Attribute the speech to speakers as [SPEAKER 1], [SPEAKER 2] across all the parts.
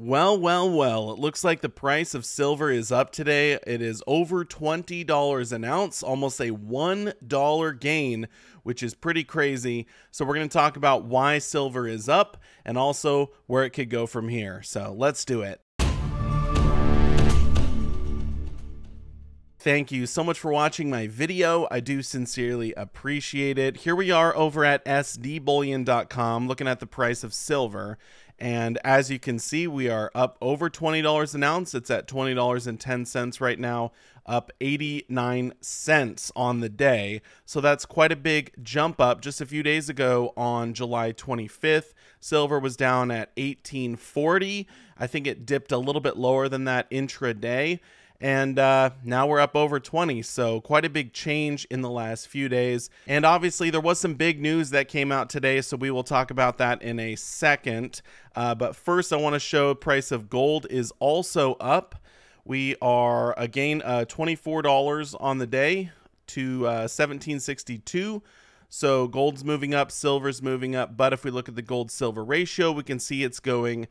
[SPEAKER 1] Well, it looks like the price of silver is up today. It is over $20 an ounce, almost a $1 gain, which is pretty crazy. So we're going to talk about why silver is up and also where it could go from here. So let's do it. Thank you so much for watching my video. I do sincerely appreciate it. Here we are over at sdbullion.com looking at the price of silver. And as you can see, we are up over $20 an ounce. It's at $20.10 right now, up 89 cents on the day. So that's quite a big jump up. Just a few days ago on July 25th, silver was down at $18.40. I think it dipped a little bit lower than that intraday. And now we're up over 20, so quite a big change in the last few days. And obviously there was some big news that came out today, so we will talk about that in a second. But first I want to show price of gold is also up. We are again $24 on the day to $17.62. So gold's moving up, silver's moving up, but if we look at the gold silver ratio, we can see it's going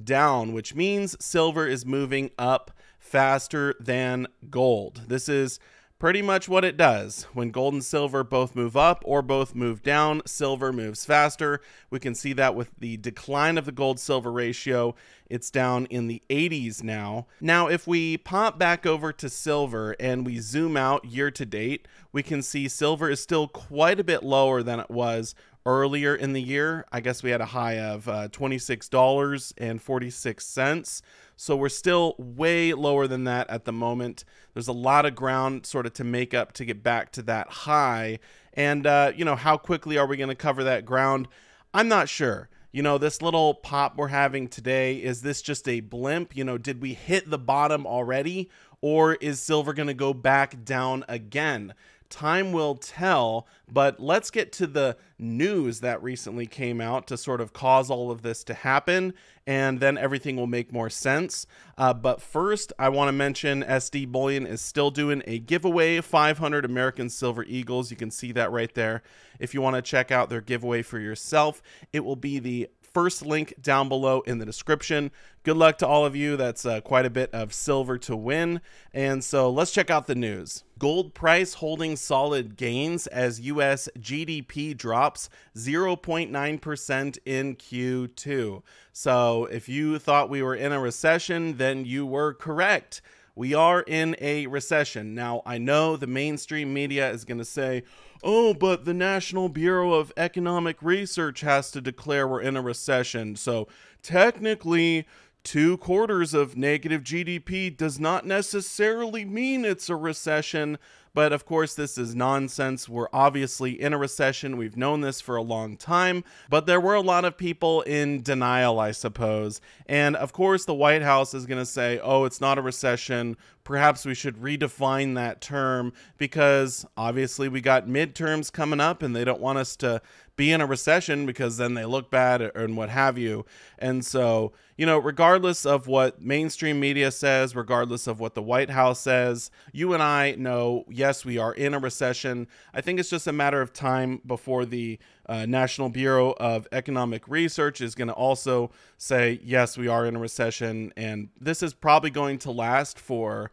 [SPEAKER 1] down, which means silver is moving up faster than gold. This is pretty much what it does. When gold and silver both move up or both move down, silver moves faster. We can see that with the decline of the gold-silver ratio. It's down in the 80s now. Now, if we pop back over to silver and we zoom out year to date, we can see silver is still quite a bit lower than it was earlier in the year. I guess we had a high of $26.46. So we're still way lower than that at the moment. There's a lot of ground sort of to make up to get back to that high. And, you know, how quickly are we going to cover that ground? I'm not sure. You know, this little pop we're having today, is this just a blimp? You know, did we hit the bottom already? Or is silver going to go back down again? Time will tell, but let's get to the news that recently came out to sort of cause all of this to happen, and then everything will make more sense. But first, I want to mention SD Bullion is still doing a giveaway, 500 American Silver Eagles. You can see that right there. If you want to check out their giveaway for yourself, it will be the first link down below in the description. Good luck to all of you. That's quite a bit of silver to win. And so let's check out the news. Gold price holding solid gains as US GDP drops 0.9% in Q2. So if you thought we were in a recession, then you were correct. We are in a recession. Now, I know the mainstream media is going to say, oh, but the National Bureau of Economic Research has to declare we're in a recession. So technically, 2 quarters of negative GDP does not necessarily mean it's a recession. But of course, this is nonsense. We're obviously in a recession. We've known this for a long time, but there were a lot of people in denial, I suppose. And of course, the White House is going to say, oh, it's not a recession. Perhaps we should redefine that term because obviously we got midterms coming up and they don't want us to be in a recession because then they look bad and what have you. And so, you know, regardless of what mainstream media says, regardless of what the White House says, you and I know, yes, we are in a recession. I think it's just a matter of time before the National Bureau of Economic Research is going to also say, yes, we are in a recession. And this is probably going to last for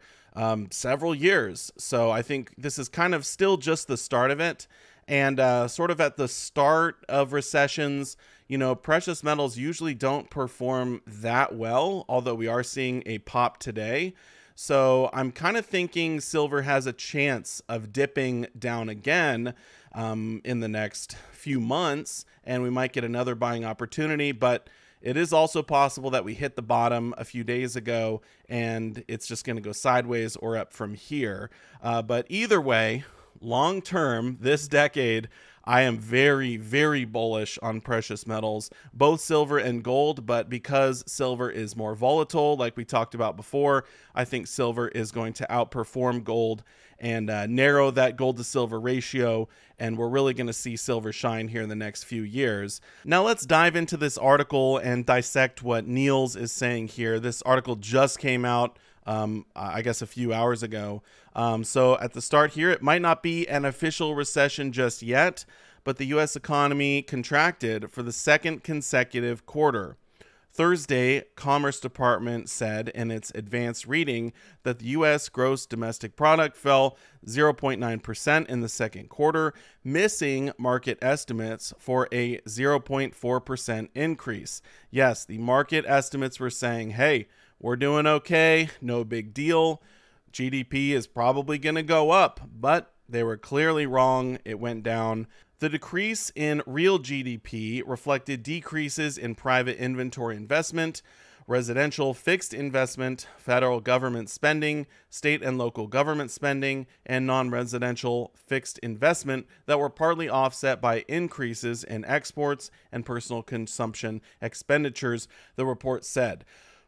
[SPEAKER 1] several years. So I think this is kind of still just the start of it. And sort of at the start of recessions, you know, precious metals usually don't perform that well, although we are seeing a pop today. So I'm kind of thinking silver has a chance of dipping down again in the next few months, and we might get another buying opportunity. But it is also possible that we hit the bottom a few days ago, and it's just going to go sideways or up from here. But either way, long term, this decade, I am very, very bullish on precious metals, both silver and gold, but because silver is more volatile, like we talked about before, I think silver is going to outperform gold and narrow that gold to silver ratio, and we're really going to see silver shine here in the next few years. Now let's dive into this article and dissect what Niels is saying here. This article just came out I guess a few hours ago. So at the start here, it might not be an official recession just yet, but the U.S. economy contracted for the second consecutive quarter. Thursday, Commerce Department said in its advanced reading that the U.S. gross domestic product fell 0.9% in the second quarter, missing market estimates for a 0.4% increase. Yes, the market estimates were saying, hey, we're doing okay, no big deal. GDP is probably going to go up, but they were clearly wrong. It went down. The decrease in real GDP reflected decreases in private inventory investment, residential fixed investment, federal government spending, state and local government spending, and non-residential fixed investment that were partly offset by increases in exports and personal consumption expenditures, the report said.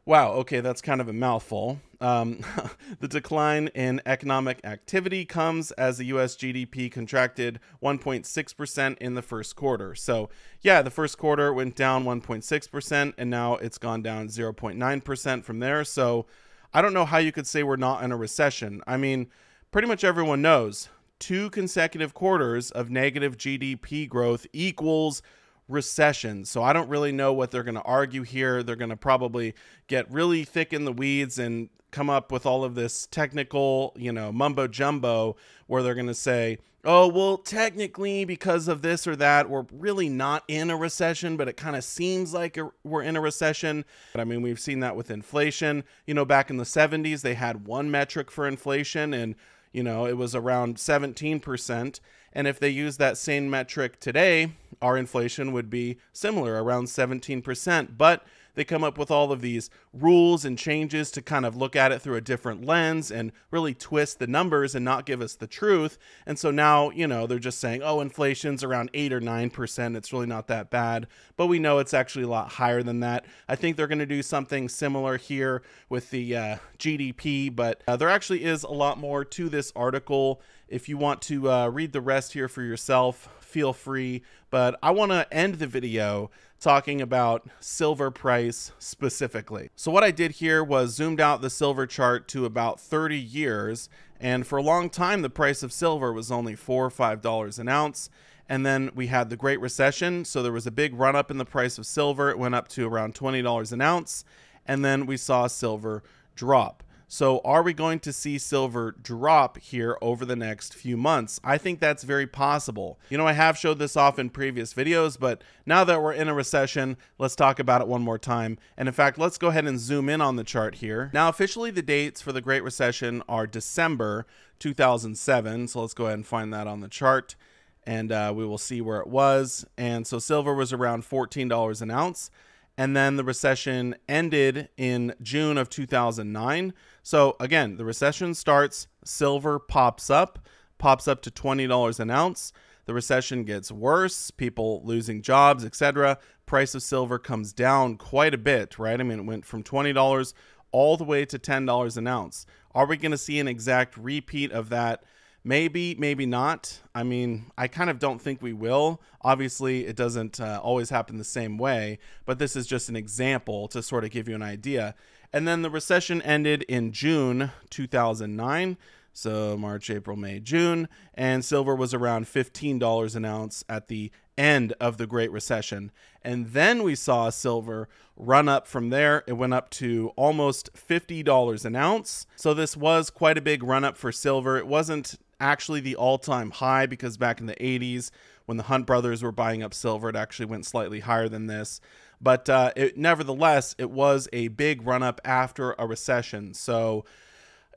[SPEAKER 1] Wow, okay, that's kind of a mouthful. The decline in economic activity comes as the U.S. GDP contracted 1.6% in the first quarter. So, yeah, the first quarter went down 1.6%, and now it's gone down 0.9% from there. So, I don't know how you could say we're not in a recession. I mean, pretty much everyone knows 2 consecutive quarters of negative GDP growth equals recession. So I don't really know what they're going to argue here. They're going to probably get really thick in the weeds and come up with all of this technical, mumbo jumbo, where they're going to say, oh, well, technically because of this or that, we're really not in a recession, but it kind of seems like we're in a recession. But I mean, we've seen that with inflation. Back in the 70s, they had one metric for inflation, and it was around 17%. And if they use that same metric today, our inflation would be similar, around 17%. But they come up with all of these rules and changes to kind of look at it through a different lens and really twist the numbers and not give us the truth. And so now, they're just saying, oh, inflation's around 8 or 9%. It's really not that bad. But we know it's actually a lot higher than that. I think they're going to do something similar here with the GDP, but there actually is a lot more to this article. If you want to read the rest here for yourself, feel free. But I want to end the video talking about silver price specifically. So what I did here was zoomed out the silver chart to about 30 years. And for a long time, the price of silver was only $4 or $5 an ounce. And then we had the Great Recession. So there was a big run up in the price of silver. It went up to around $20 an ounce. And then we saw silver drop. So are we going to see silver drop here over the next few months? I think that's very possible. I have showed this off in previous videos, but now that we're in a recession, let's talk about it one more time. And in fact, let's go ahead and zoom in on the chart here. Now, officially, the dates for the Great Recession are December 2007. So let's go ahead and find that on the chart, and we will see where it was. And so silver was around $14 an ounce. And then the recession ended in June of 2009. So again, the recession starts, silver pops up to $20 an ounce. The recession gets worse, people losing jobs, etc. Price of silver comes down quite a bit, right? I mean, it went from $20 all the way to $10 an ounce. Are we going to see an exact repeat of that? Maybe, maybe not. I mean, I kind of don't think we will. Obviously, it doesn't always happen the same way, but this is just an example to sort of give you an idea. And then the recession ended in June 2009. So March, April, May, June, and silver was around $15 an ounce at the end of the Great Recession. And then we saw silver run up from there. It went up to almost $50 an ounce. So this was quite a big run up for silver. It wasn't actually the all-time high, because back in the 80s, when the Hunt brothers were buying up silver, it actually went slightly higher than this. But nevertheless, it was a big run up after a recession. So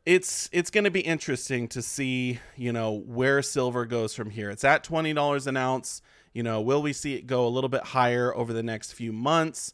[SPEAKER 1] it's going to be interesting to see, where silver goes from here. It's at $20 an ounce. Will we see it go a little bit higher over the next few months?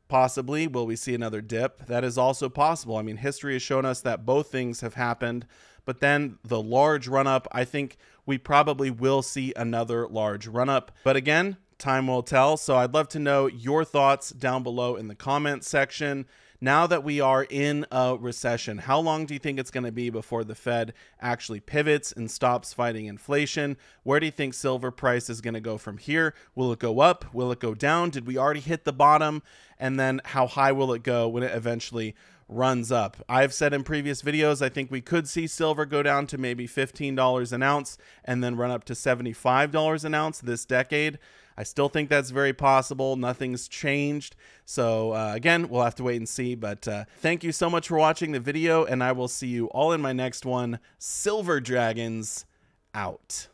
[SPEAKER 1] Possibly. Will we see another dip? That is also possible. I mean, history has shown us that both things have happened. But then the large run up, I think we probably will see another large run up. But again, time will tell. So I'd love to know your thoughts down below in the comments section. Now that we are in a recession, how long do you think it's going to be before the Fed actually pivots and stops fighting inflation? Where do you think silver price is going to go from here? Will it go up? Will it go down? Did we already hit the bottom? And then how high will it go when it eventually runs up? I've said in previous videos, I think we could see silver go down to maybe $15 an ounce and then run up to $75 an ounce this decade. I still think that's very possible. Nothing's changed. So again, we'll have to wait and see. But thank you so much for watching the video, and I will see you all in my next one. Silver Dragons out.